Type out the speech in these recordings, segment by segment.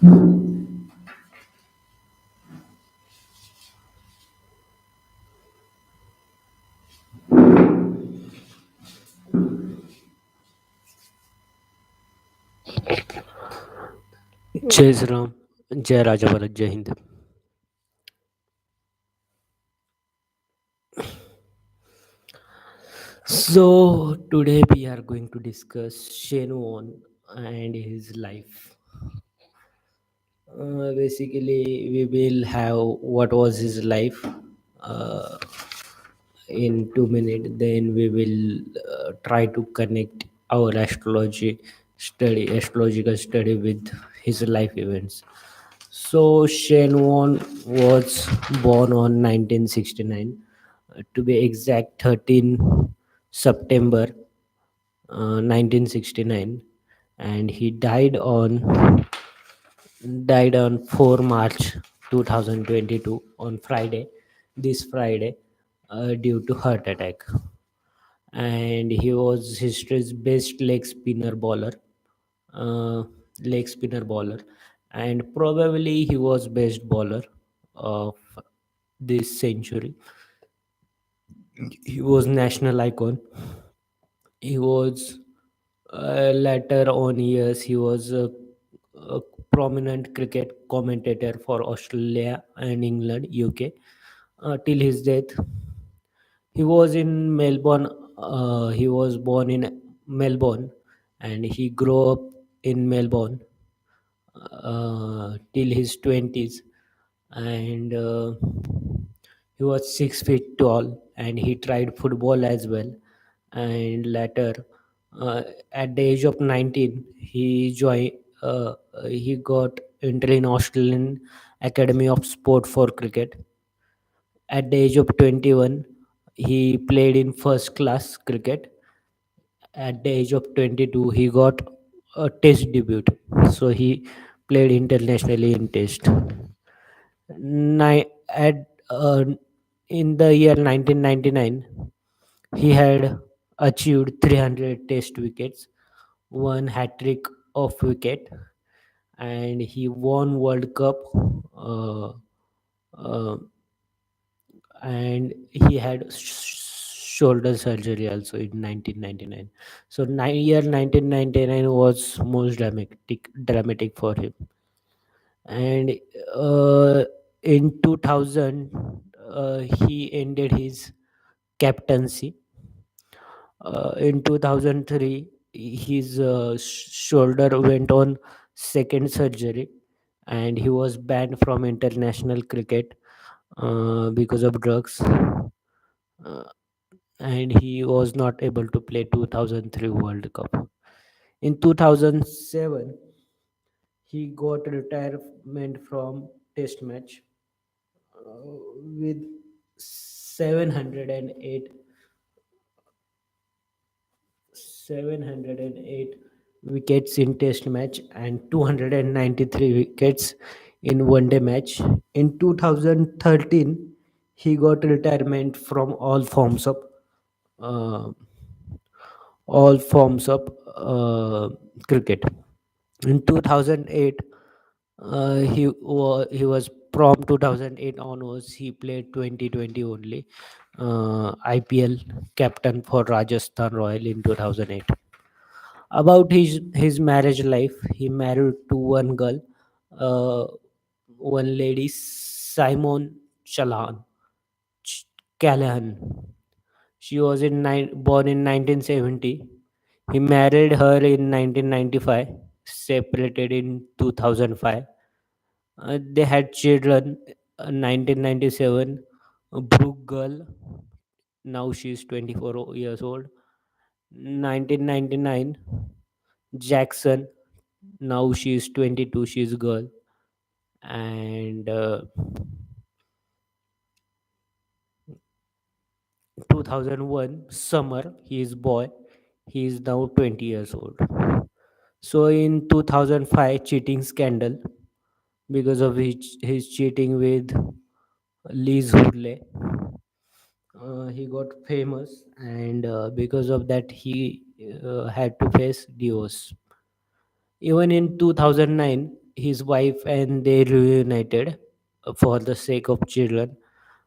Jai Shri Ram, Jai Raja Bharat, Jai Hind. So today we are going to discuss Shenwon and his life. Basically, we will have what was his life uh, in 2 minutes. Then we will try to connect our astrological study with his life events. So Shenwon was born on 1969, to be exact 13 September 1969, and he died on 4 March 2022 on Friday, this Friday, due to heart attack. And he was history's best uh, leg spinner bowler, and probably he was best bowler of this century. He was national icon. He was later on years he was a prominent cricket commentator for Australia and England, UK, till his death. He was in Melbourne. He was born in Melbourne, and he grew up in Melbourne till his 20s. And he was 6 feet tall, and he tried football as well. And later, uh, at the age of 19, he got entry in Australian Academy of Sport for Cricket. At the age of 21, he played in first class cricket. At the age of 22, he got a test debut. So he played internationally in test. In the year 1999, he had achieved 300 test wickets, one hat trick of wicket, and he won World Cup. Uh, uh, and he had shoulder surgery also in 1999. So year 1999 was most dramatic for him. And in 2000, he ended his captaincy. In 2003, his shoulder went on second surgery, and he was banned from international cricket because of drugs. And he was not able to play 2003 World Cup. In 2007, he got retirement from Test match with 708 708 wickets in Test match and 293 wickets in one day match. In 2013, he got retirement from uh, all forms of cricket. In 2008, he was from 2008 onwards. He played 2020 only. IPL captain for Rajasthan Royal in 2008. About his marriage life, he married to one girl, uh, one lady, Simon Chalan Ch- Callahan. She was born in 1970. He married her in 1995, separated in 2005. They had children. 1997, a Brooke girl. Now she is 24 years old. 1999, Jackson. Now she is 22. She is girl. And 2001, Summer. He is boy. He is now 20 years old. So in 2005, cheating scandal because of his cheating with Liz Hurley. He got famous, and because of that, he had to face divorce. Even in 2009, his wife and they reunited for the sake of children,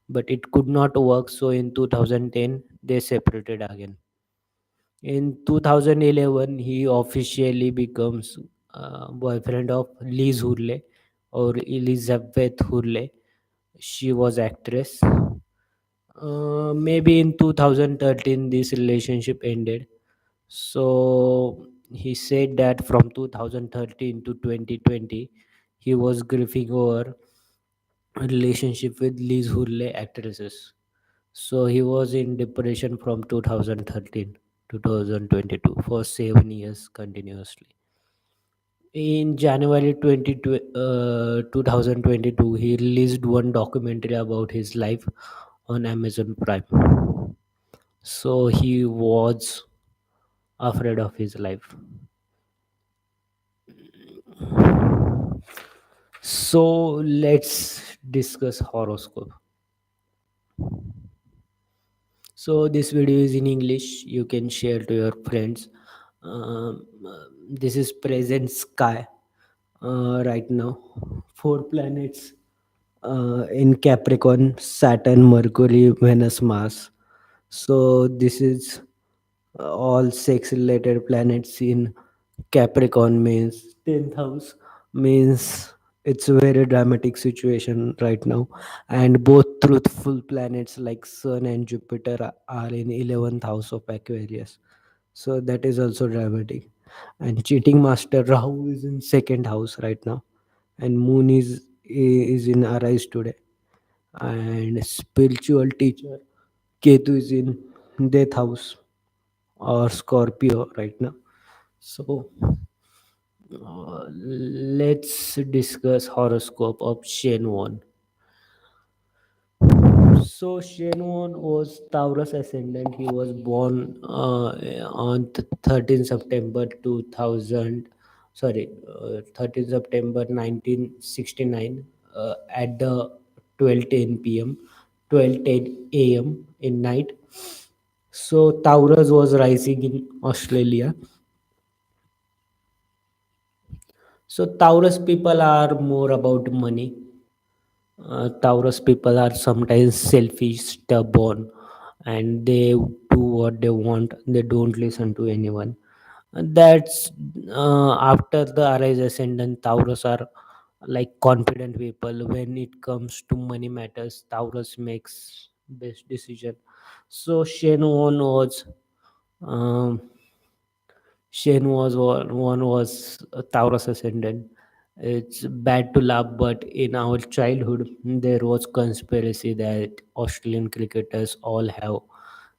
but it could not work. So in 2010, they separated again. In 2011, he officially becomes boyfriend of Liz Hurley or Elizabeth Hurley. She was actress. Maybe in 2013, this relationship ended. So he said that from 2013 to 2020, he was grieving over a relationship with Liz Hurley actresses. So he was in depression from 2013 to 2022 for 7 years continuously. In January 2022, he released one documentary about his life on Amazon Prime. So he was afraid of his life. So let's discuss horoscope. So this video is in English. You can share to your friends. This is present sky right now. Four planets in Capricorn: Saturn, Mercury, Venus, Mars. So this is all sex related planets in Capricorn, means 10th house, means it's a very dramatic situation right now. And both truthful planets like Sun and Jupiter are in 11th house of Aquarius. So that is also dramatic. And cheating master Rahu is in second house right now. And Moon is in Arise today. And spiritual teacher Ketu is in death house or Scorpio right now. So let's discuss horoscope of Shenwan. So Shenwan was Taurus ascendant. He was born on 13 September 2000. Sorry, 13 September 1969 at the 12:10 p.m. 12:10 a.m. in night. So Taurus was rising in Australia. So Taurus people are more about money. Taurus people are sometimes selfish, stubborn, and they do what they want. They don't listen to anyone. That's after the Aries ascendant. Taurus are like confident people. When it comes to money matters, Taurus makes best decision. So Shenwan was um, Shane was one was a Taurus ascendant. It's bad to laugh, but in our childhood, there was conspiracy that Australian cricketers all have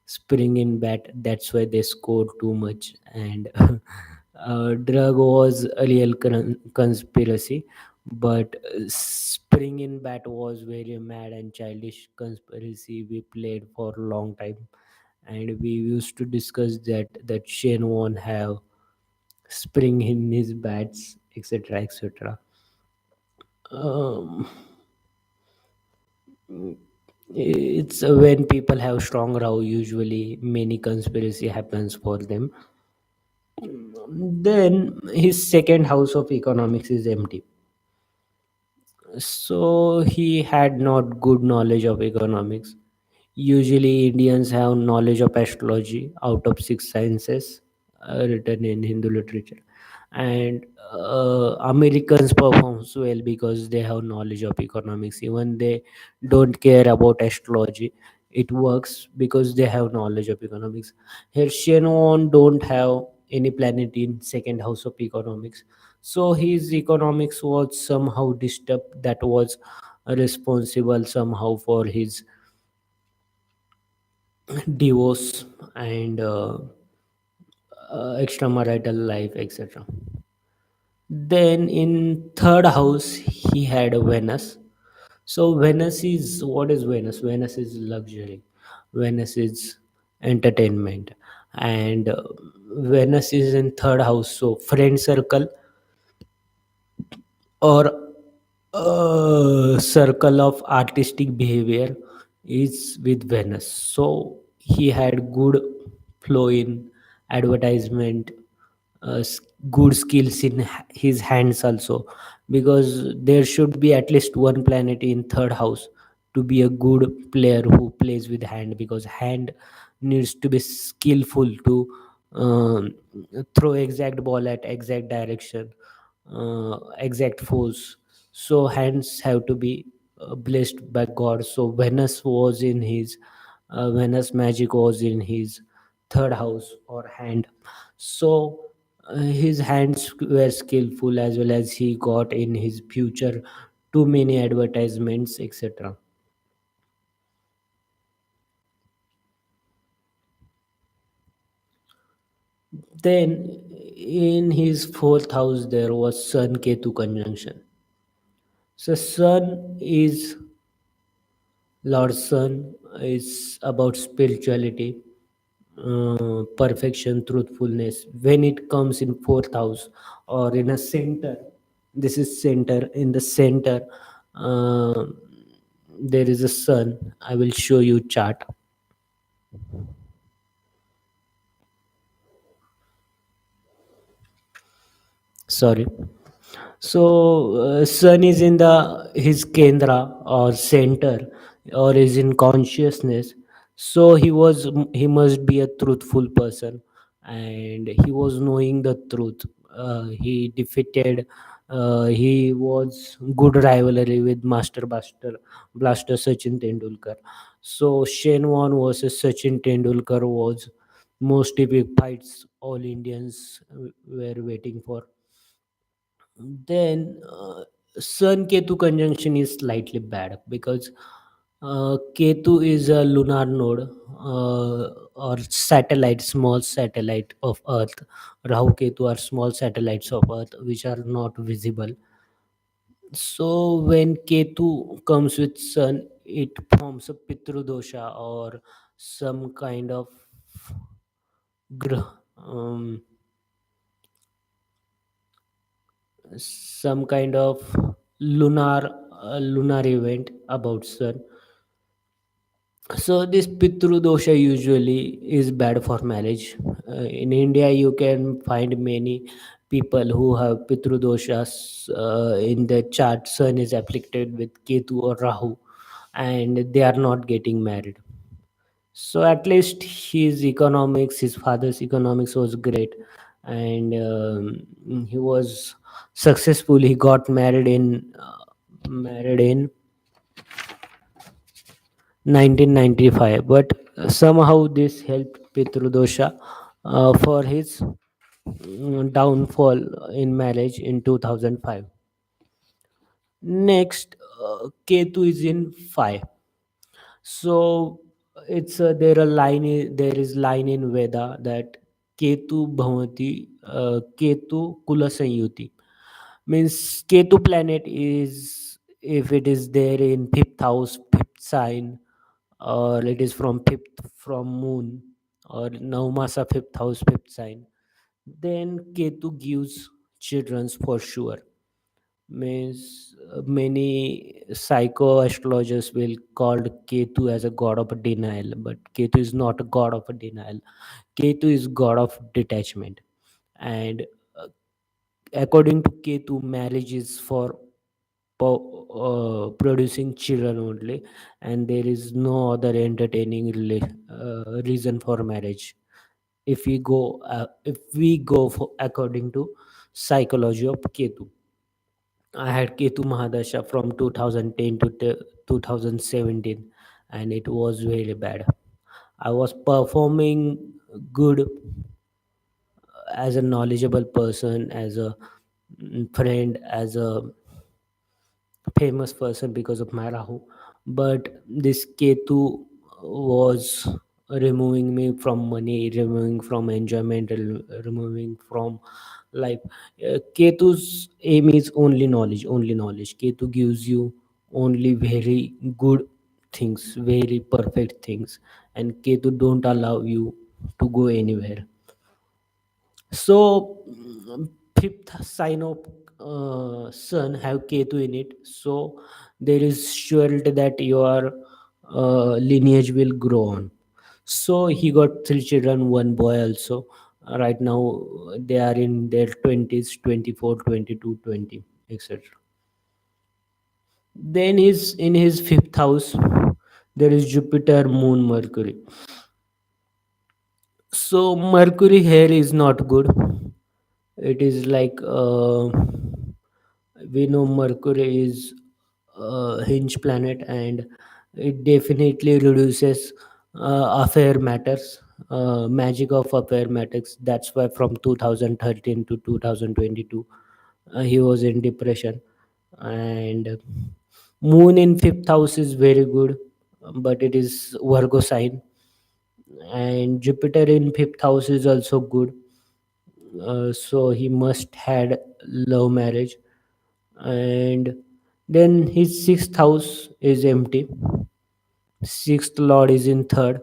spring in bat. That's why they scored too much. And drug was a real conspiracy, but spring in bat was very mad and childish conspiracy we played for a long time. And we used to discuss that Shane won't have spring in his bats, etc., etc. Um, it's when people have strong row, usually many conspiracy happens for them. Then his second house of economics is empty, so he had not good knowledge of economics. Usually, Indians have knowledge of astrology out of six sciences written in Hindu literature, and Americans performs well because they have knowledge of economics. Even they don't care about astrology, it works because they have knowledge of economics. Here, Shenwan don't have any planet in second house of economics, so his economics was somehow disturbed. That was responsible somehow for his divorce and extramarital life, etc. Then in third house he had Venus. So Venus is, what is Venus? Venus is luxury. Venus is entertainment, and Venus is in third house. So friend circle or circle of artistic behavior is with Venus. So he had good flow in advertisement, good skills in his hands also, because there should be at least one planet in third house to be a good player who plays with hand, because hand needs to be skillful to um, throw exact ball at exact direction, exact force. So hands have to be blessed by God. So Venus magic was in his third house or hand. So his hands were skillful, as well as he got in his future too many advertisements, etc. Then in his fourth house there was Sun Ketu conjunction. So Sun is Lord Sun is about spirituality, perfection, truthfulness. When it comes in fourth house or in a center, this is center. In the center, uh, there is a sun. I will show you chart. Sorry. So sun is in the his kendra or center, or is in consciousness. So he must be a truthful person, and he was knowing the truth. He defeated, he was good rivalry with master blaster Sachin Tendulkar. So Shenwan versus Sachin Tendulkar was most epic fights all Indians were waiting for. Then Sun Ketu conjunction is slightly bad, because Ketu is a lunar node, or satellite, small satellite of Earth. Rahu Ketu are small satellites of Earth which are not visible. So when Ketu comes with Sun, it forms a Pitru dosha, or some kind of grah, some kind of lunar event about Sun. So this Pitru dosha usually is bad for marriage. In India, you can find many people who have Pitru doshas in the chart. Sun is afflicted with Ketu or Rahu, and they are not getting married. So at least his father's economics was great, and he was successful. He got married in 1995, but somehow this helped Pitrudosha for his downfall in marriage in 2005. Next, Ketu is in 5. So it's there is line in Veda that Ketu Bhavati, Ketu Kula Sanyuti, means Ketu planet is, if it is there in fifth house, fifth sign, or it is from fifth from moon, or Navamasa fifth house, fifth sign, then Ketu gives children's for sure. Means many psycho astrologers will call Ketu as a god of denial, but Ketu is not a god of denial. Ketu is god of detachment, and according to Ketu, marriage is for producing children only, and there is no other entertaining reason for marriage. If we go for according to psychology of Ketu. I had Ketu Mahadasha from 2010 to 2017, and it was very bad. I was performing good as a knowledgeable person, as a friend, as a famous person because of my Rahu. But this Ketu was removing me from money, removing from enjoyment, removing from life. Ketu's aim is only knowledge, only knowledge. Ketu gives you only very good things, very perfect things, and Ketu don't allow you to go anywhere. So fifth sign of sun have Ketu in it. So there is surety that your lineage will grow on. So he got three children, one boy also. Right now, they are in their 20s, 24, 22, 20, etc. Then is in his fifth house, there is Jupiter, Moon, Mercury. So Mercury here is not good. It is like we know Mercury is a hinge planet, and it definitely reduces affair matters, magic of affair matters. That's why from 2013 to 2022, he was in depression. And Moon in fifth house is very good, but it is Virgo sign, and Jupiter in fifth house is also good. So he must had love marriage. And then his sixth house is empty. Sixth lord is in third.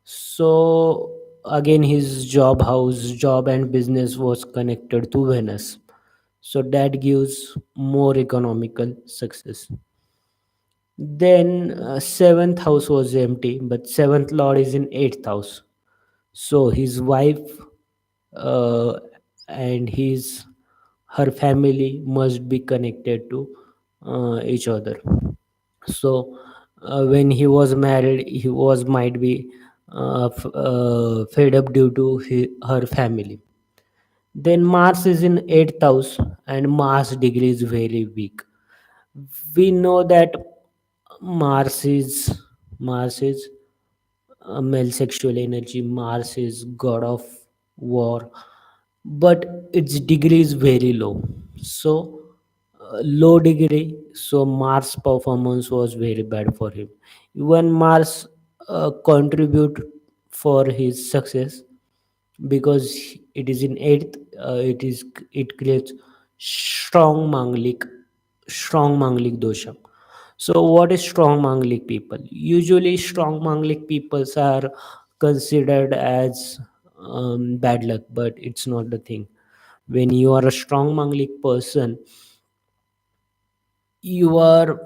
So again, his job and business was connected to Venus. So that gives more economical success. Then seventh house was empty, but seventh lord is in eighth house. So his wife uh, and his her family must be connected to each other. So when he was married, he was might be fed up due to her family. Then Mars is in eighth house, and Mars degree is very weak. We know that Mars is Mars is male sexual energy. Mars is god of war, but its degree is very low. So low degree. So Mars performance was very bad for him. Even Mars contribute for his success because it is in eighth. It creates strong manglik dosha. So, what is strong Manglik people? Usually, strong Manglik peoples are considered as bad luck, but it's not the thing. When you are a strong Manglik person, you are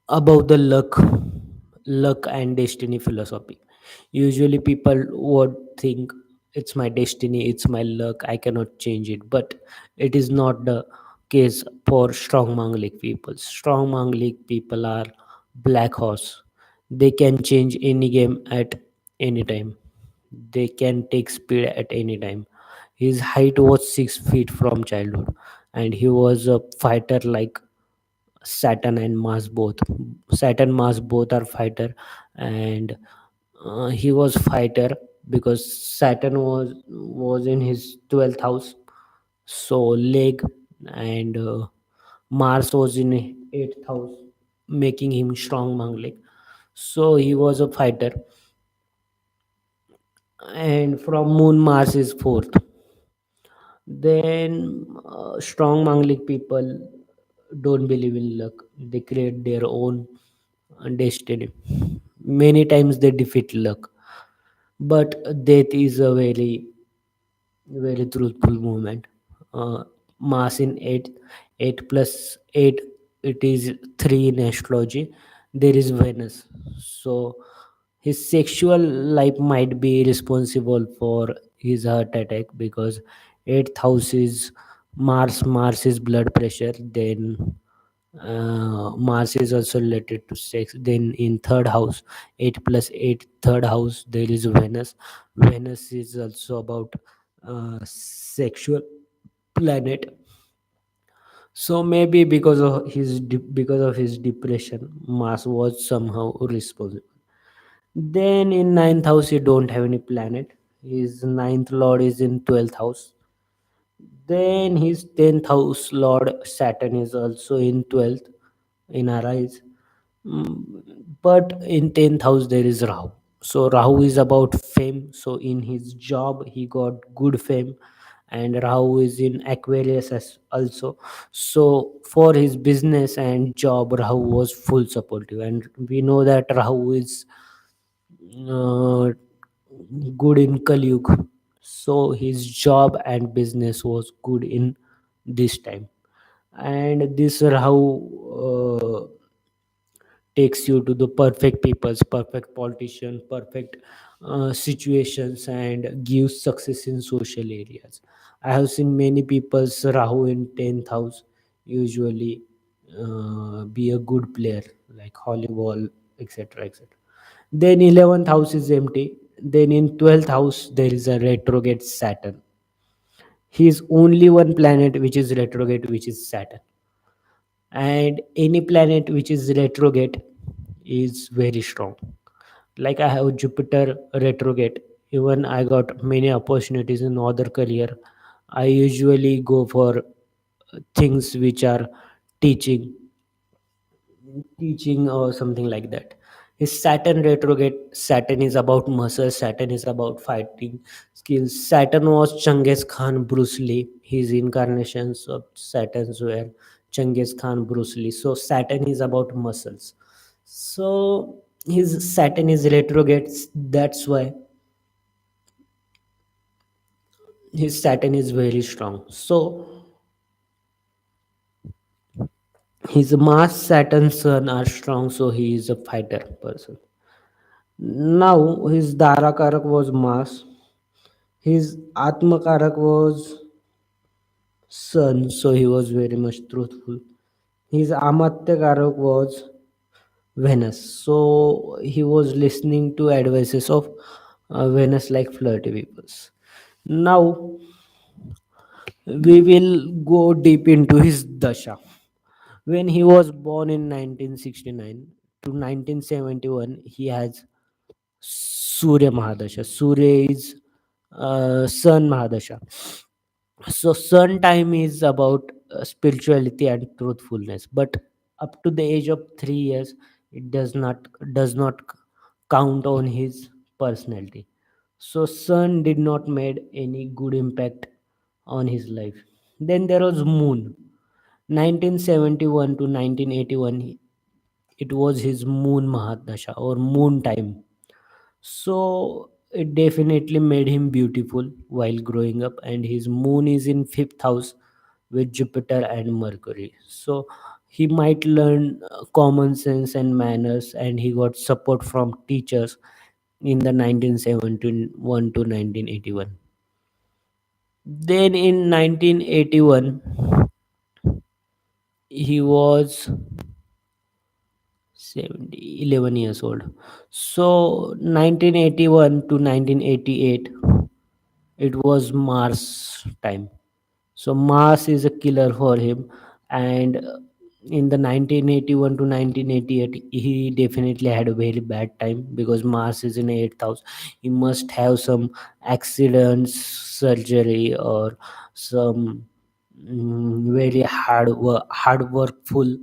above the luck and destiny philosophy. Usually, people would think it's my destiny, it's my luck, I cannot change it, but it is not the case for strong Manglik people. Strong Manglik people are black horse. They can change any game at any time. They can take speed at any time. His height was 6 feet from childhood, and he was a fighter like Saturn and Mars both. Saturn, Mars both are fighter, and he was fighter because Saturn was in his 12th house, so leg, and Mars was in 8th house, making him strong Manglik. So he was a fighter, and from Moon, Mars is fourth. Then strong Manglik people don't believe in luck. They create their own destiny. Many times they defeat luck, but death is a very truthful movement. Mass in 8, 8 plus 8, it is 3 in astrology. There is Venus. So his sexual life might be responsible for his heart attack because 8th house is Mars is blood pressure. Then Mars is also related to sex. Then in third house, 8 plus 8, third house, there is Venus. Venus is also about sexual planet. So maybe because of his depression, Mars was somehow responsible. Then in ninth house, you don't have any planet. His ninth lord is in 12th house. Then his 10th house lord Saturn is also in 12th in our eyes. But in 10th house there is Rahu. So Rahu is about fame. So in his job he got good fame, and Rahu is in Aquarius as also. So for his business and job, Rahu was full supportive, and we know that Rahu is uh, good in Kali Yuga. So his job and business was good in this time, and this Rahu takes you to the perfect peoples, perfect politician, perfect situations and gives success in social areas. I have seen many people's Rahu in 10th house usually be a good player like volleyball, etc., etc. Then 11th house is empty. Then in 12th house there is a retrograde Saturn. He is only one planet which is retrograde, which is Saturn. And any planet which is retrograde is very strong. Like I have Jupiter retrograde. Even I got many opportunities in other career. I usually go for things which are teaching, teaching or something like that. His Saturn retrograde. Saturn is about muscles. Saturn is about fighting skills. Saturn was Genghis Khan, Bruce Lee. His incarnations of Saturns were Genghis Khan, Bruce Lee. So Saturn is about muscles. So his Saturn is retrograde. That's why his Saturn is very strong. So his Mars, Saturn, Sun are strong. So he is a fighter person. Now his Dharakarak was Mars. His Atmakarak was Sun, so he was very much truthful. His Amatyakarak was Venus, so he was listening to advices of Venus like flirty people. Now we will go deep into his Dasha. When he was born in 1969 to 1971, he has Surya Mahadasha. Surya is Sun Mahadasha. So sun time is about spirituality and truthfulness, but up to the age of 3 years it does not count on his personality. So sun did not made any good impact on his life. Then there was moon. 1971 to 1981, it was his moon mahadasha or moon time. So it definitely made him beautiful while growing up, and his moon is in fifth house with Jupiter and Mercury. So he might learn common sense and manners, and he got support from teachers in the 1971 to 1981. Then in 1981, he was 11 years old. So 1981 to 1988, it was Mars time. So Mars is a killer for him, and in the 1981 to 1988, he definitely had a very bad time because Mars is in eighth house. He must have some accidents, surgery, or some very hard workful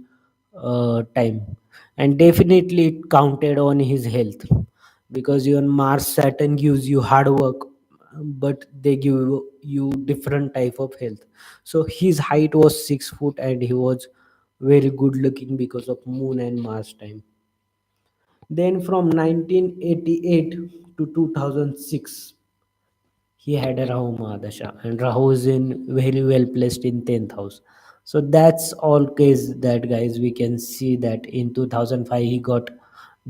time, and definitely it counted on his health because even Mars Saturn gives you hard work, but they give you different type of health. So his height was 6 foot and he was very good looking because of moon and Mars time. Then from 1988 to 2006, he had a Rahu Mahadasha, and Rahu is in very well placed in 10th house. So that's all case that guys we can see that in 2005 he got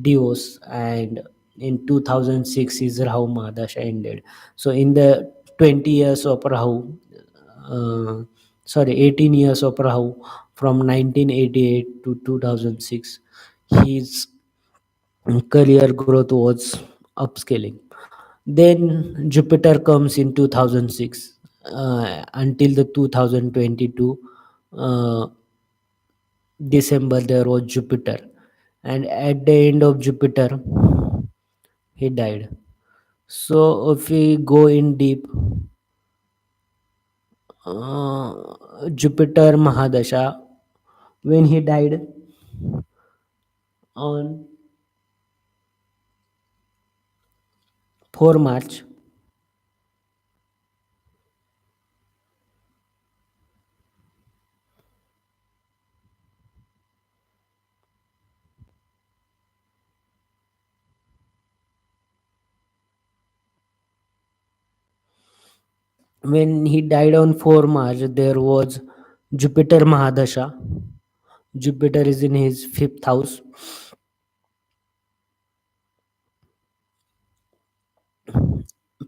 divorce, and in 2006 his Rahu Mahadasha ended. So in the 20 years of Rahu, uh, 18 years of Rahu from 1988 to 2006, his career growth was upscaling. Then Jupiter comes in 2006 until the 2022 uh, December there was Jupiter, and at the end of Jupiter he died. So if we go in deep, Jupiter Mahadasha, when he died on 4 March, when he died on 4 March, there was Jupiter Mahadasha. Jupiter is in his fifth house.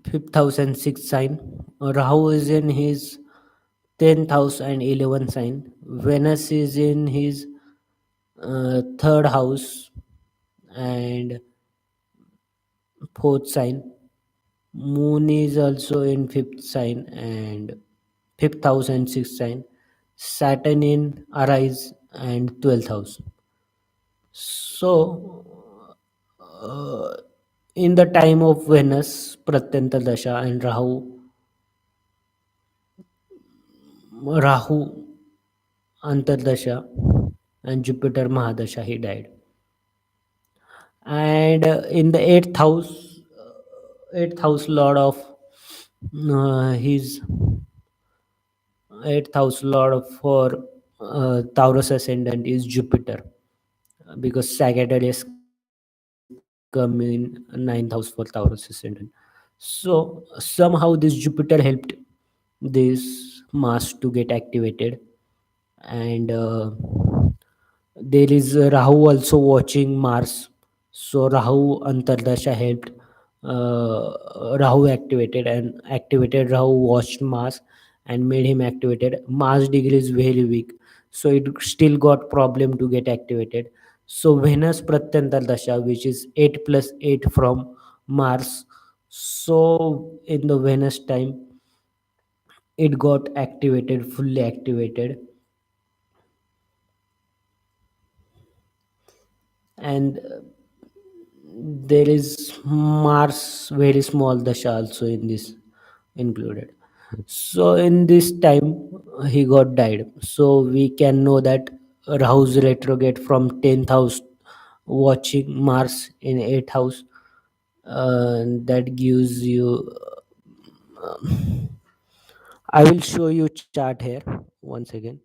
fifth house and sixth sign. Rahu is in his 10th house and 11th sign. Venus is in his third house and fourth sign. Moon is also in fifth sign and fifth house and sixth sign. Saturn in arise and 12th house. So, in the time of Venus, Pratyanta Dasha and Rahu Antardasha and Jupiter Mahadasha, he died. And in the eighth house lord of his eighth house lord for Taurus ascendant is Jupiter, because Sagittarius come in ninth house for Taurus ascendant. So somehow this Jupiter helped this Mars to get activated, and there is Rahu also watching Mars. So Rahu Antardasha helped Rahu activated Rahu watched Mars and made him activated. Mars degree is very weak, so it still got problem to get activated. So Venus Pratyantardasha, which is 8 plus 8 from Mars. So in the Venus time, it got activated, fully activated, and there is Mars very small dasha also in this included. So in this time he got died. So we can know that Rahu's retrograde from 10th house watching Mars in 8th house, that gives you. I will show you chart here once again.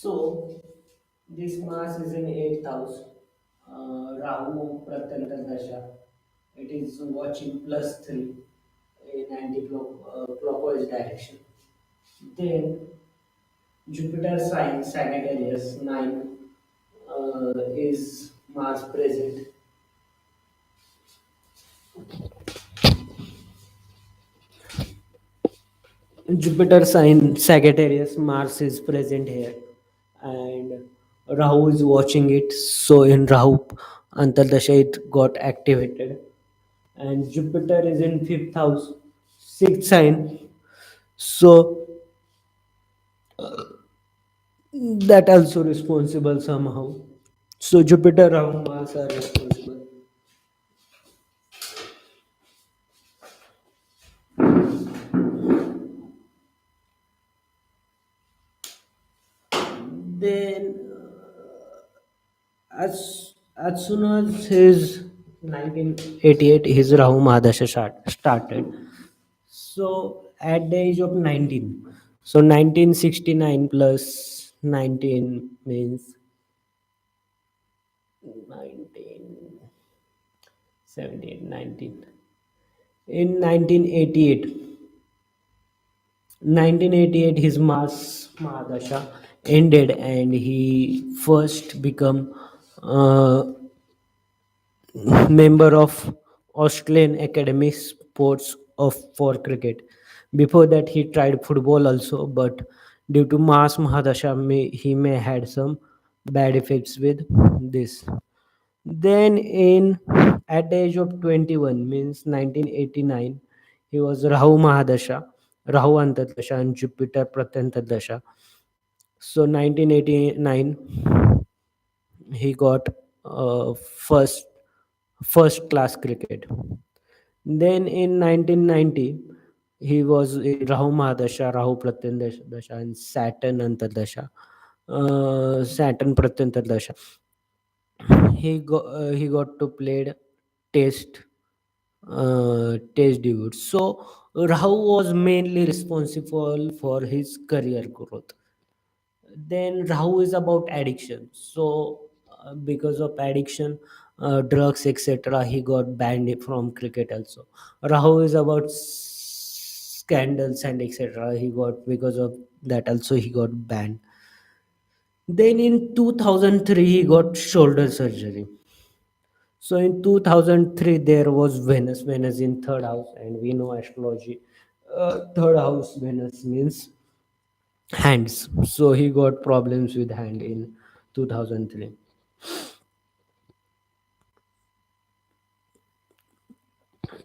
So this Mars is in 8th house. Rahu Pratyanta Dasha. It is watching plus 3 in anti-clockwise direction. Then Jupiter sign Sagittarius 9 is Mars present. Jupiter sign Sagittarius, Mars is present here, and Rahu is watching it. So in Rahu Antardasha it got activated, and Jupiter is in fifth house, sixth sign. So that also responsible somehow. So Jupiter, Rahu, Mars are responsible. Then as soon as his 1988 his Rahu Mahadasha started. So at the age of 19, so 1969 plus 19 means 19, 17, 19. In 1988, 1988, his Mars Mahadasha ended, and he first become uh, member of Australian Academy Sports of for cricket. Before that, he tried football also, but due to Mars Mahadasha, he may had some bad effects with this. Then, in at the age of 21, means 1989, he was Rahu Mahadasha, Rahu Antardasha, and Jupiter Pratyantardasha. So 1989, he got first class cricket. Then in 1990, he was in Rahu Mahadasha, Rahu Pratyantardasha, and Saturn Antardasha, Saturn Pratyantardasha. He got to played test test debut. So Rahu was mainly responsible for his career growth. Then Rahu is about addiction. So because of addiction, drugs, etc., he got banned from cricket also. Rahu is about scandals and etc. He got because of that also he got banned. Then in 2003 he got shoulder surgery. So in 2003 there was Venus in third house, and we know astrology. Third house Venus means hands. So he got problems with hand in 2003.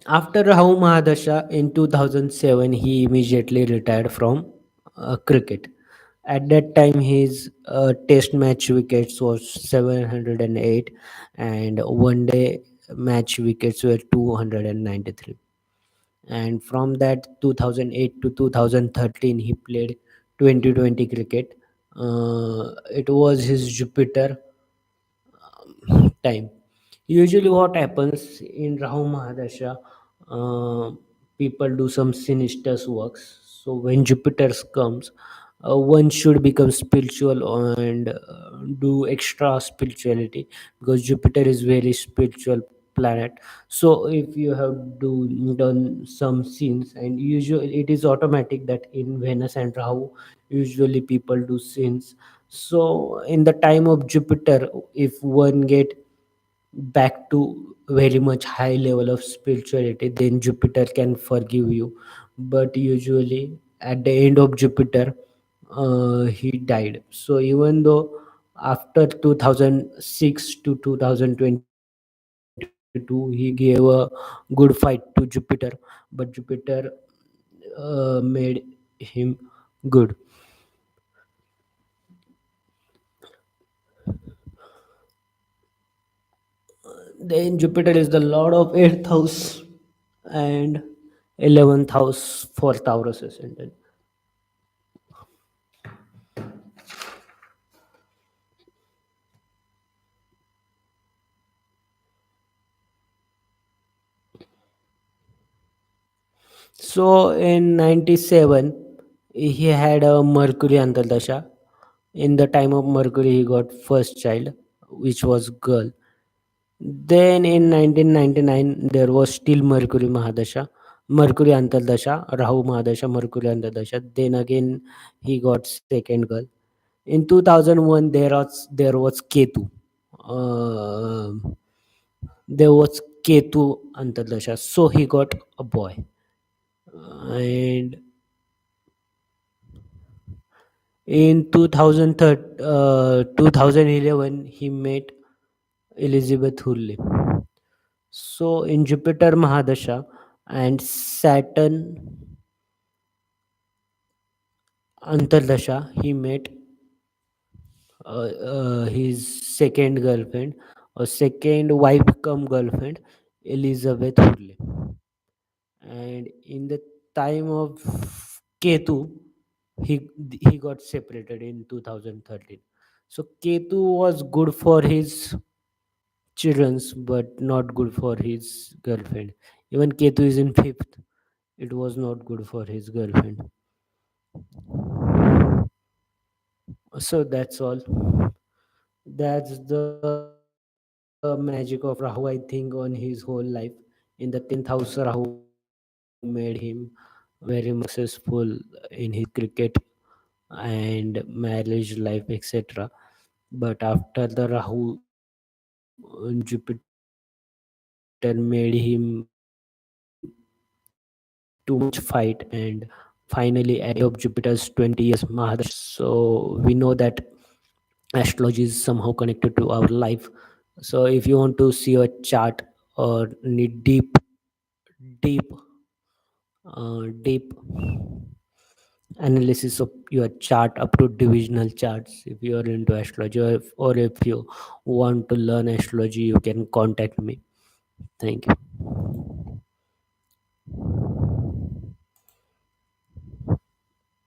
After Rahu Mahadasha in 2007, he immediately retired from cricket. At that time, his test match wickets was 708, and one day match wickets were 293. And from that 2008 to 2013, he played 2020 cricket. It was his Jupiter time. Usually, what happens in Rahu Mahadasha, uh, people do some sinister works. So when Jupiter comes, one should become spiritual and do extra spirituality, because Jupiter is very spiritual planet. So if you have done some sins, and usually it is automatic that in Venus and Rahu, usually people do sins. So in the time of Jupiter, if one get back to very much high level of spirituality, then Jupiter can forgive you. But usually at the end of Jupiter, he died. So even though after 2006 to 2022 he gave a good fight to Jupiter, but Jupiter made him good. Then Jupiter is the lord of 8th house and 11th house for Taurus ascendant. So in 97, he had a Mercury Antardasha. In the time of Mercury, he got first child, which was girl. Then in 1999, there was still Mercury Mahadasha, Mercury Antardasha, Rahu Mahadasha, Mercury Antardasha. Then again, he got second girl. In 2001, there was Ketu. Uh, there was Ketu Antardasha, so he got a boy. And in 2011, he met Elizabeth Hurley. So in Jupiter Mahadasha and Saturn Antardasha, he met his second girlfriend, or second wife come girlfriend, Elizabeth Hurley. And in the time of Ketu, he he got separated in 2013. So Ketu was good for his children's, but not good for his girlfriend. Even Ketu is in fifth, it was not good for his girlfriend. So that's all. That's the magic of Rahu, I think, on his whole life. In the 10th house, Rahu made him very successful in his cricket and marriage life, etc. But after the Rahu, Jupiter made him too much fight, and finally, at the end of Jupiter's 20 years Mahadash. So we know that astrology is somehow connected to our life. So if you want to see a chart or need deep deep analysis of your chart up to divisional charts, if you are into astrology, or if you want to learn astrology, you can contact me. Thank you.